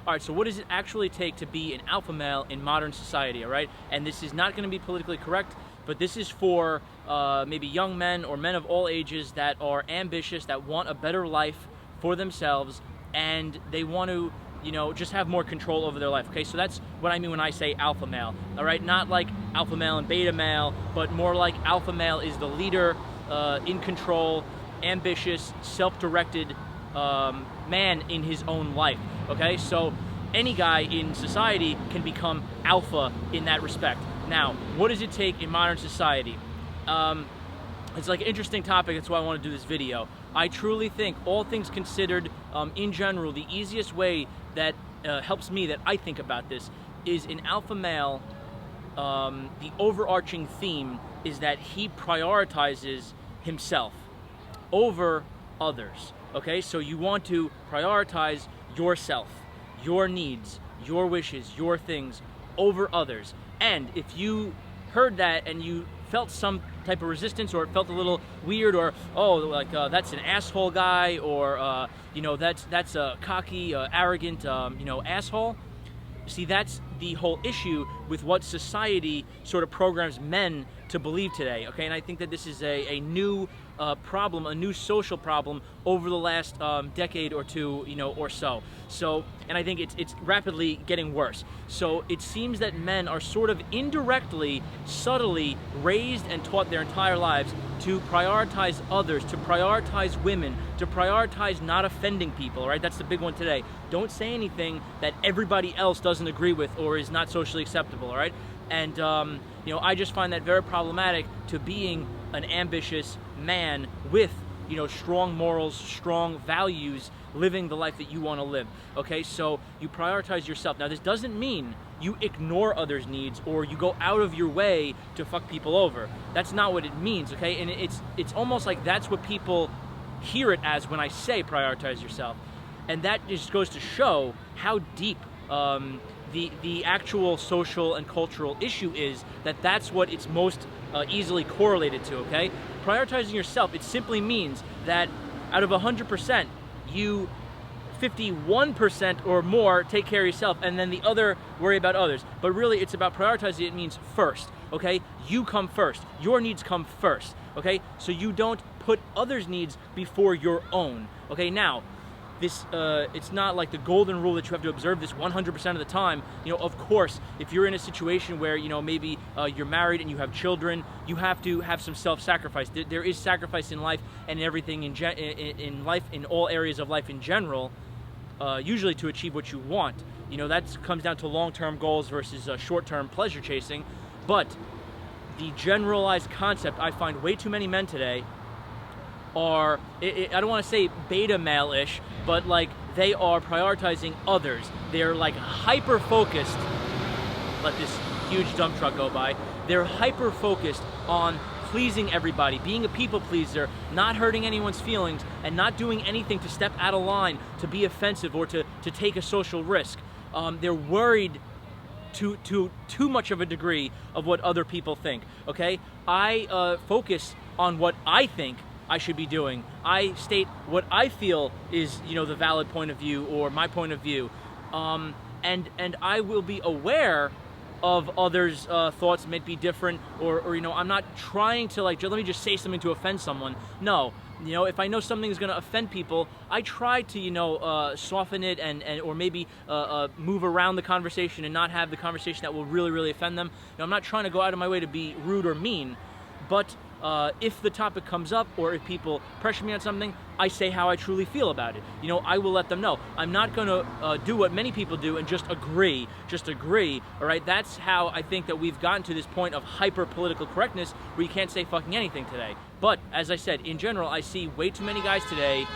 all right, so what does it actually take to be an alpha male in modern society, all right? And this is not going to be politically correct, but this is for maybe young men or men of all ages that are ambitious, that want a better life for themselves, and they want to, you know, just have more control over their life, okay? So that's what I mean when I say alpha male, all right? Not like alpha male and beta male, but more like alpha male is the leader, in control, ambitious, self-directed man in his own life, okay? So any guy in society can become alpha in that respect. Now, what does it take in modern society? It's like an interesting topic, that's why I want to do this video. I truly think, all things considered, in general, the easiest way that helps me, that I think about this, is in alpha male, the overarching theme is that he prioritizes himself over others, okay? So you want to prioritize yourself, your needs, your wishes, your things over others. And if you heard that and you felt some type of resistance, or it felt a little weird, or oh, like that's an asshole guy, or you know, that's a cocky, arrogant, you know, asshole. See, that's the whole issue with what society sort of programs men to believe today, okay? And I think that this is a new problem, a new social problem over the last decade or two, you know, or so. So, and I think it's rapidly getting worse. So it seems that men are sort of indirectly, subtly raised and taught their entire lives to prioritize others, to prioritize women, to prioritize not offending people, right? That's the big one today. Don't say anything that everybody else doesn't agree with or is not socially acceptable, all right? And, you know, I just find that very problematic to being an ambitious man with, you know, strong morals, strong values, living the life that you want to live, okay? So you prioritize yourself. Now, this doesn't mean you ignore others' needs or you go out of your way to fuck people over. That's not what it means, okay? And it's almost like that's what people hear it as when I say prioritize yourself. And that just goes to show how deep the actual social and cultural issue is, that's what it's most easily correlated to, okay? Prioritizing yourself, it simply means that out of 100%, you 51% or more take care of yourself, and then the other worry about others. But really, it's about prioritizing. It means first, okay? You come first. Your needs come first, okay? So you don't put others' needs before your own, okay? Now, this, it's not like the golden rule that you have to observe this 100% of the time. You know, of course, if you're in a situation where, you know, maybe you're married and you have children, you have to have some self-sacrifice. There is sacrifice in life and everything in life, in all areas of life in general, usually to achieve what you want. You know, that comes down to long-term goals versus short-term pleasure chasing. But the generalized concept, I find way too many men today are, I don't want to say beta male-ish, but like they are prioritizing others. They're like hyper-focused. Let this huge dump truck go by. They're hyper-focused on pleasing everybody, being a people pleaser, not hurting anyone's feelings, and not doing anything to step out of line, to be offensive, or to take a social risk. They're worried to too much of a degree of what other people think, okay? I focus on what I think I should be doing. I state what I feel is, you know, the valid point of view or my point of view, and I will be aware of others' thoughts might be different, or you know, I'm not trying to like, let me just say something to offend someone. No, you know, if I know something is going to offend people, I try to, you know, soften it and or maybe move around the conversation and not have the conversation that will really offend them. You know, I'm not trying to go out of my way to be rude or mean, but if the topic comes up or if people pressure me on something, I say how I truly feel about it. You know, I will let them know. I'm not going to do what many people do and just agree, all right? That's how I think that we've gotten to this point of hyper-political correctness where you can't say fucking anything today. But, as I said, in general, I see way too many guys today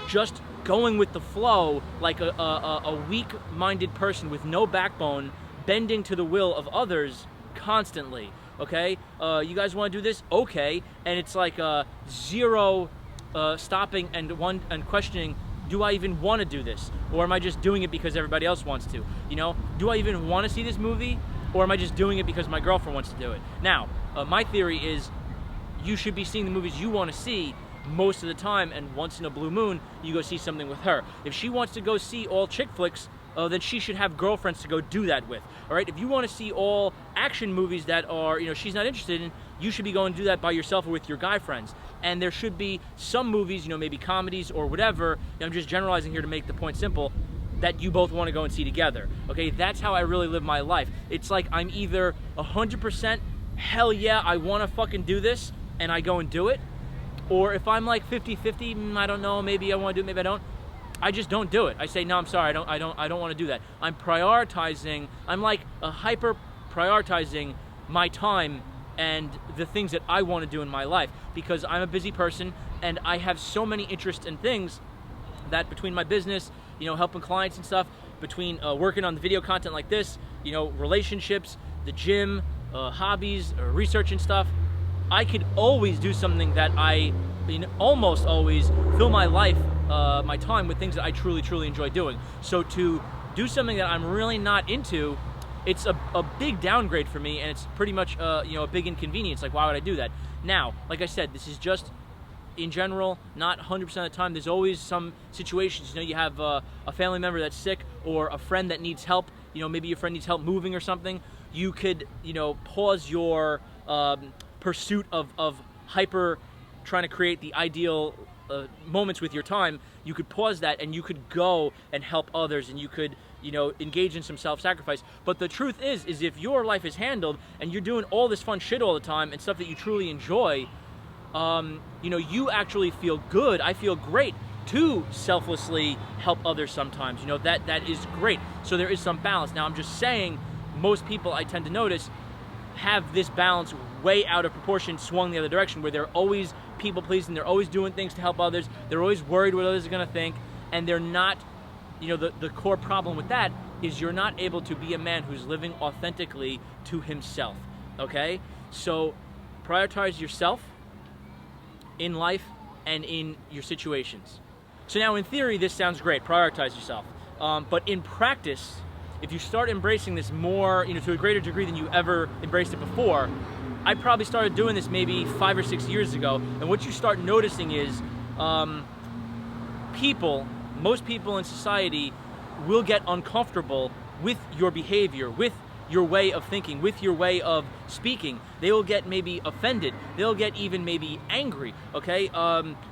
just going with the flow like a weak-minded person with no backbone, bending to the will of others constantly. Okay, you guys want to do this? Okay, and it's like zero stopping and questioning. Do I even want to do this, or am I just doing it because everybody else wants to? You know, do I even want to see this movie, or am I just doing it because my girlfriend wants to do it? Now, my theory is, you should be seeing the movies you want to see most of the time, and once in a blue moon, you go see something with her. If she wants to go see all chick flicks, then she should have girlfriends to go do that with. All right, if you want to see all action movies that are, she's not interested in, you should be going to do that by yourself or with your guy friends. And there should be some movies, maybe comedies or whatever, I'm just generalizing here to make the point simple, that you both want to go and see together. Okay, that's how I really live my life. It's like I'm either 100% hell yeah, I want to fucking do this, and I go and do it, or if I'm like 50-50, I don't know, maybe I want to do it, maybe I don't, I just don't do it. I say, no, I'm sorry, I don't want to do that. I'm prioritizing, I'm like hyper prioritizing my time and the things that I want to do in my life, because I'm a busy person and I have so many interests and things that between my business, helping clients and stuff, between working on the video content like this, relationships, the gym, hobbies, research and stuff, I could always do something that almost always fill my life, my time with things that I truly, truly enjoy doing. So to do something that I'm really not into, it's a big downgrade for me, and it's pretty much a big inconvenience. Like, why would I do that? Now, like I said, this is just in general, not 100% of the time. There's always some situations, you have a family member that's sick or a friend that needs help, maybe your friend needs help moving or something. You could, pause your pursuit of hyper trying to create the ideal moments with your time. You could pause that and you could go and help others, and you could engage in some self-sacrifice. But the truth is if your life is handled and you're doing all this fun shit all the time and stuff that you truly enjoy, you actually feel good. I feel great to selflessly help others sometimes. That is great. So there is some balance. Now I'm just saying, most people I tend to notice have this balance way out of proportion, swung the other direction, where they're always people pleasing, they're always doing things to help others, they're always worried what others are going to think, and they're not, the core problem with that is you're not able to be a man who's living authentically to himself, okay? So prioritize yourself in life and in your situations. So now in theory, this sounds great, prioritize yourself. But in practice, if you start embracing this more, to a greater degree than you ever embraced it before, I probably started doing this maybe 5 or 6 years ago, and what you start noticing is most people in society will get uncomfortable with your behavior, with your way of thinking, with your way of speaking. They will get maybe offended. They'll get even maybe angry, okay?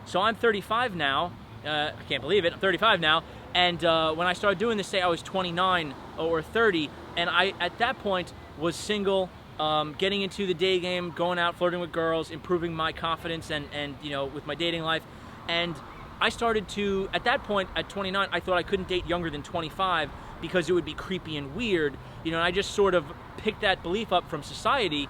So I'm 35 now. I can't believe it. I'm 35 now. And when I started doing this, say I was 29 or 30, and I, at that point, was single, getting into the day game, going out, flirting with girls, improving my confidence and with my dating life. And I started to, at that point, at 29, I thought I couldn't date younger than 25 because it would be creepy and weird, and I just sort of picked that belief up from society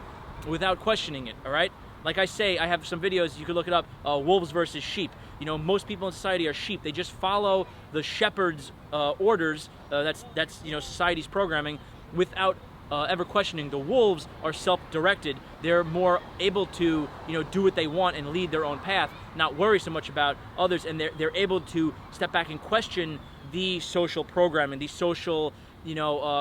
without questioning it, all right? Like I say, I have some videos, you could look it up, wolves versus sheep. Most people in society are sheep. They just follow the shepherd's orders, that's society's programming, without ever questioning. The wolves are self-directed. They're more able to, do what they want and lead their own path, not worry so much about others, and they're able to step back and question the social programming, the social,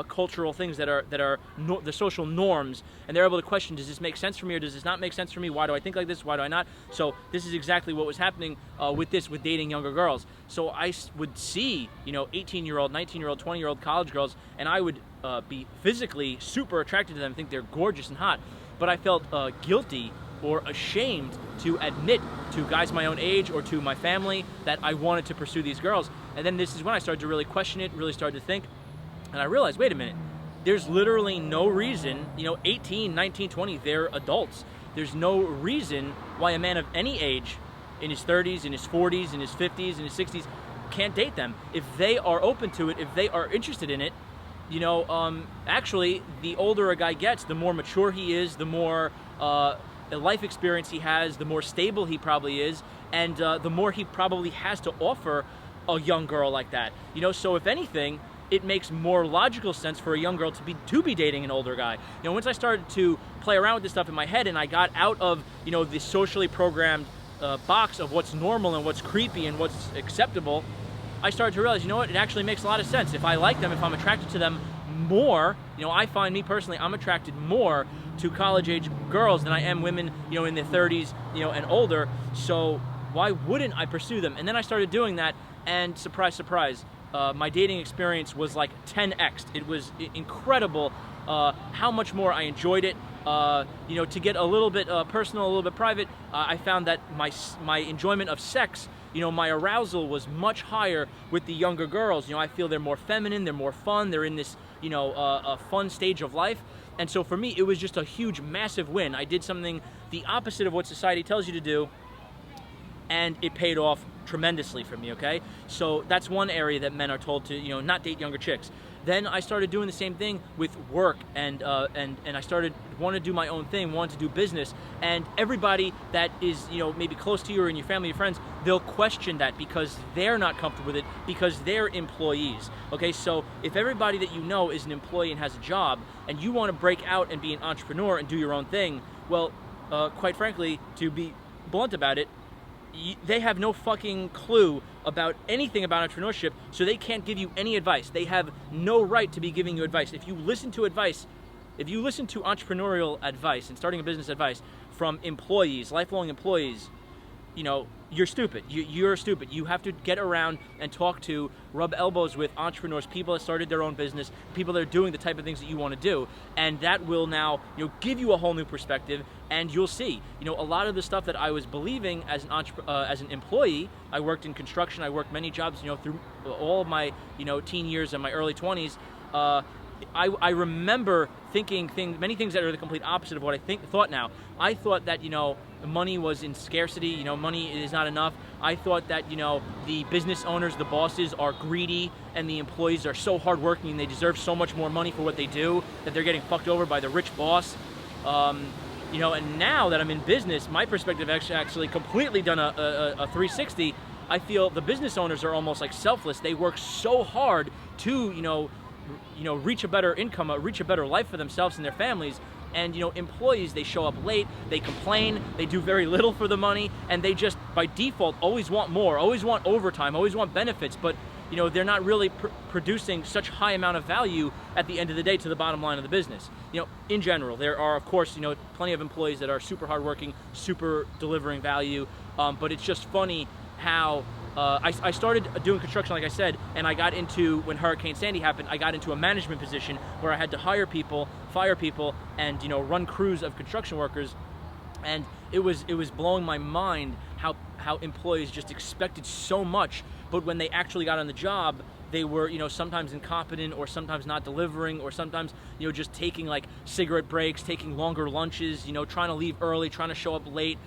cultural things that are the social norms, and they're able to question, does this make sense for me or does this not make sense for me? Why do I think like this? Why do I not? So this is exactly what was happening with dating younger girls. So I would see, 18-year-old, 19-year-old, 20-year-old college girls, and I would be physically super attracted to them, think they're gorgeous and hot, but I felt guilty or ashamed to admit to guys my own age or to my family that I wanted to pursue these girls. And then this is when I started to really question it, really started to think, and I realized, wait a minute, there's literally no reason, 18, 19, 20, they're adults. There's no reason why a man of any age, in his 30s, in his 40s, in his 50s, in his 60s, can't date them. If they are open to it, if they are interested in it, actually, the older a guy gets, the more mature he is, the more life experience he has, the more stable he probably is, and the more he probably has to offer a young girl like that. So if anything, it makes more logical sense for a young girl to be dating an older guy. Once I started to play around with this stuff in my head and I got out of, the socially programmed box of what's normal and what's creepy and what's acceptable, I started to realize, it actually makes a lot of sense. If I like them, if I'm attracted to them more, I find me personally, I'm attracted more to college-age girls than I am women, in their 30s, and older. So why wouldn't I pursue them? And then I started doing that, and surprise, surprise, my dating experience was like 10x'd. It was incredible how much more I enjoyed it. You know, to get a little bit personal, a little bit private, I found that my enjoyment of sex, you know, my arousal was much higher with the younger girls. You know, I feel they're more feminine, they're more fun, they're in this, you know, a fun stage of life. And so for me, it was just a huge, massive win. I did something the opposite of what society tells you to do, and it paid off tremendously for me, okay? So that's one area that men are told to, you know, not date younger chicks. Then I started doing the same thing with work, and I started wanting to do my own thing, wanted to do business, and everybody that is, you know, maybe close to you or in your family or friends, they'll question that because they're not comfortable with it, because they're employees, okay? So if everybody that you know is an employee and has a job, and you want to break out and be an entrepreneur and do your own thing, well, quite frankly, to be blunt about it, they have no fucking clue about anything about entrepreneurship, so they can't give you any advice. They have no right to be giving you advice. If you listen to entrepreneurial advice and starting a business advice from employees, lifelong employees, you know, you're stupid. You're stupid. You have to get around and talk to, rub elbows with entrepreneurs, people that started their own business, people that are doing the type of things that you want to do, and that will now, you know, give you a whole new perspective. And you'll see, you know, a lot of the stuff that I was believing as an employee. I worked in construction. I worked many jobs, you know, through all of my, you know, teen years and my early 20s. I remember thinking many things that are the complete opposite of what I thought now. I thought that, you know, money was in scarcity, you know, money is not enough. I thought that, you know, the business owners, the bosses are greedy, and the employees are so hardworking and they deserve so much more money for what they do, that they're getting fucked over by the rich boss. You know, and now that I'm in business, my perspective actually completely done a 360. I feel the business owners are almost like selfless. They work so hard to, you know, reach a better income, reach a better life for themselves and their families. And, you know, employees, they show up late, they complain, they do very little for the money, and they just, by default, always want more, always want overtime, always want benefits, but, you know, they're not really producing such high amount of value at the end of the day to the bottom line of the business. You know, in general, there are, of course, you know, plenty of employees that are super hardworking, super delivering value, but it's just funny how I started doing construction, like I said, and I got into, when Hurricane Sandy happened, I got into a management position where I had to hire people, fire people, and, you know, run crews of construction workers. And it was blowing my mind how employees just expected so much, but when they actually got on the job, they were, you know, sometimes incompetent, or sometimes not delivering, or sometimes, you know, just taking like cigarette breaks, taking longer lunches, you know, trying to leave early, trying to show up late,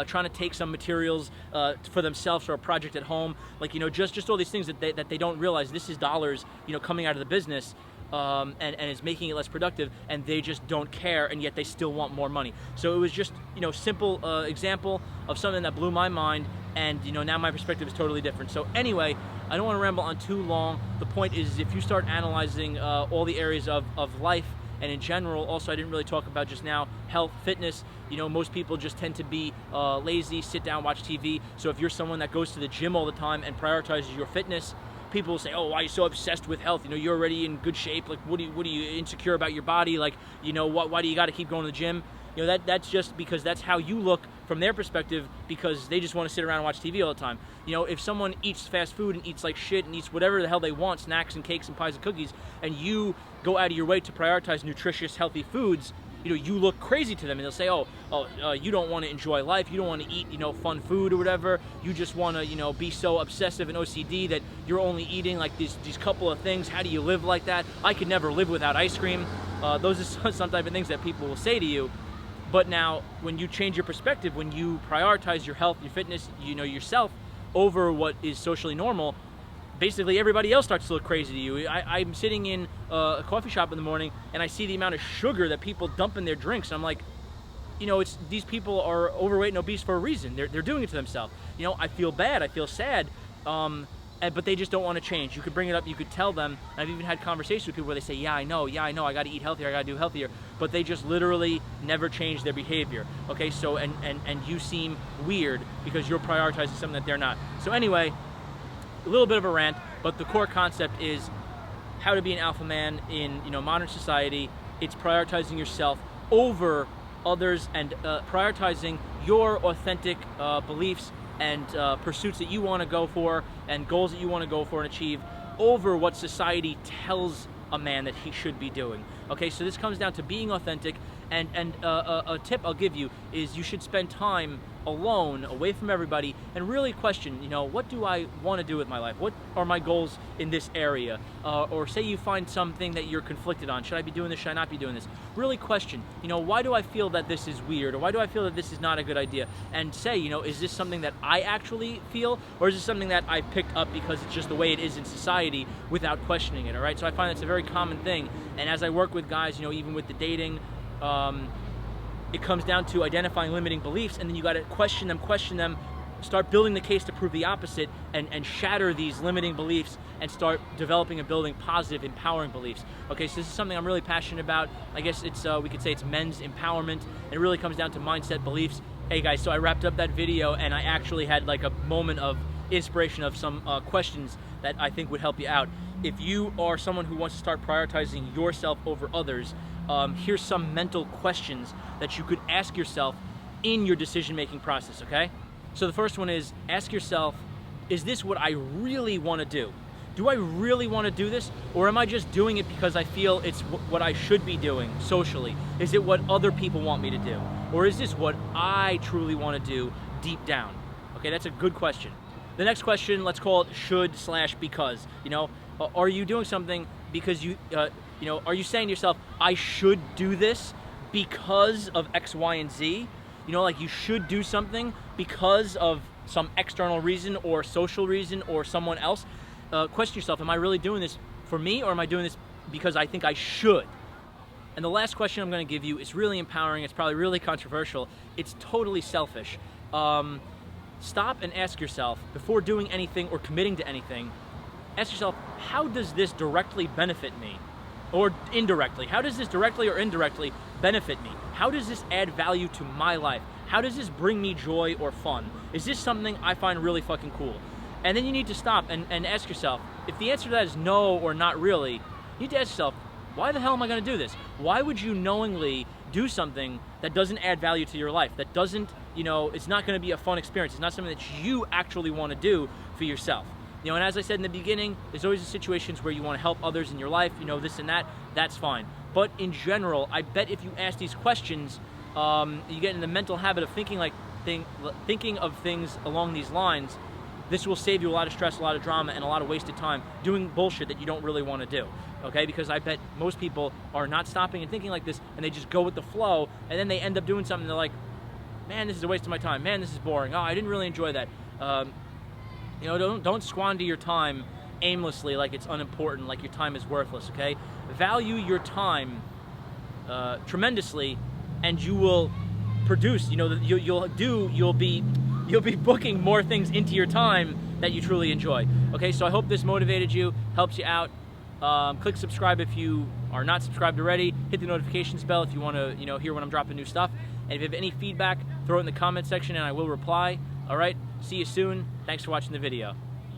trying to take some materials for themselves for a project at home, like, you know, just all these things that they don't realize this is dollars, you know, coming out of the business. And it's making it less productive, and they just don't care, and yet they still want more money. So it was just, you know, simple example of something that blew my mind, and, you know, now my perspective is totally different. So anyway, I don't want to ramble on too long. The point is, if you start analyzing all the areas of life, and in general, also I didn't really talk about just now, health, fitness, you know, most people just tend to be lazy, sit down, watch TV. So if you're someone that goes to the gym all the time and prioritizes your fitness, people will say, oh, why are you so obsessed with health? You know, you're already in good shape. Like, what are you insecure about your body? Like, you know, why do you got to keep going to the gym? You know, that's just because that's how you look from their perspective, because they just want to sit around and watch TV all the time. You know, if someone eats fast food and eats like shit and eats whatever the hell they want, snacks and cakes and pies and cookies, and you go out of your way to prioritize nutritious, healthy foods, you know, you look crazy to them, and they'll say, you don't want to enjoy life, you don't want to eat, you know, fun food or whatever, you just want to, you know, be so obsessive and OCD that you're only eating like these couple of things. How do you live like that? I could never live without ice cream. Those are some type of things that people will say to you. But now, when you change your perspective, when you prioritize your health, your fitness, you know, yourself over what is socially normal, basically everybody else starts to look crazy to you. I'm sitting in a coffee shop in the morning, and I see the amount of sugar that people dump in their drinks, and I'm like, you know, these people are overweight and obese for a reason. They're doing it to themselves. You know, I feel bad, I feel sad, but they just don't want to change. You could bring it up, you could tell them. I've even had conversations with people where they say, yeah, I know, I got to eat healthier, I got to do healthier, but they just literally never change their behavior. Okay, so, and you seem weird because you're prioritizing something that they're not. So anyway, a little bit of a rant, but the core concept is how to be an alpha man in, you know, modern society. It's prioritizing yourself over others, and prioritizing your authentic beliefs and pursuits that you want to go for, and goals that you want to go for and achieve over what society tells a man that he should be doing. Okay, so this comes down to being authentic, and a tip I'll give you is you should spend time alone, away from everybody, and really question, you know, what do I want to do with my life? What are my goals in this area? Or say you find something that you're conflicted on. Should I be doing this? Should I not be doing this? Really question, you know, why do I feel that this is weird? Or why do I feel that this is not a good idea? And say, you know, is this something that I actually feel? Or is this something that I picked up because it's just the way it is in society without questioning it, all right? So I find that's a very common thing. And as I work with guys, you know, even with the dating, it comes down to identifying limiting beliefs, and then you got to question them, start building the case to prove the opposite, and shatter these limiting beliefs and start developing and building positive, empowering beliefs. Okay, so this is something I'm really passionate about. I guess it's we could say it's men's empowerment, and it really comes down to mindset, beliefs. Hey guys, so I wrapped up that video, and I actually had like a moment of inspiration of some questions that I think would help you out. If you are someone who wants to start prioritizing yourself over others, here's some mental questions that you could ask yourself in your decision-making process, okay? So the first one is, ask yourself, is this what I really want to do? Do I really want to do this? Or am I just doing it because I feel it's what I should be doing socially? Is it what other people want me to do? Or is this what I truly want to do deep down? Okay, that's a good question. The next question, let's call it should/because. You know, are you doing something because you know, are you saying to yourself, I should do this because of X, Y, and Z? You know, like you should do something because of some external reason or social reason or someone else. Question yourself, am I really doing this for me, or am I doing this because I think I should? And the last question I'm going to give you is really empowering. It's probably really controversial. It's totally selfish. Stop and ask yourself, before doing anything or committing to anything, ask yourself, how does this directly benefit me? Or indirectly? How does this directly or indirectly benefit me? How does this add value to my life? How does this bring me joy or fun? Is this something I find really fucking cool? And then you need to stop and ask yourself, if the answer to that is no or not really, you need to ask yourself, why the hell am I going to do this? Why would you knowingly do something that doesn't add value to your life, that doesn't, you know, it's not going to be a fun experience, it's not something that you actually want to do for yourself? You know, and as I said in the beginning, there's always situations where you want to help others in your life, you know, this and that, that's fine. But in general, I bet if you ask these questions, you get in the mental habit of thinking of things along these lines. This will save you a lot of stress, a lot of drama, and a lot of wasted time doing bullshit that you don't really want to do, okay? Because I bet most people are not stopping and thinking like this, and they just go with the flow, and then they end up doing something, they're like, man, this is a waste of my time. Man, this is boring. Oh, I didn't really enjoy that. You know, don't squander your time aimlessly like it's unimportant, like your time is worthless, okay? Value your time tremendously, and you will produce, you know, you'll be booking more things into your time that you truly enjoy. Okay, so I hope this motivated you, helps you out. Click subscribe if you are not subscribed already. Hit the notifications bell if you want to, you know, hear when I'm dropping new stuff. And if you have any feedback, throw it in the comment section and I will reply. All right, see you soon. Thanks for watching the video.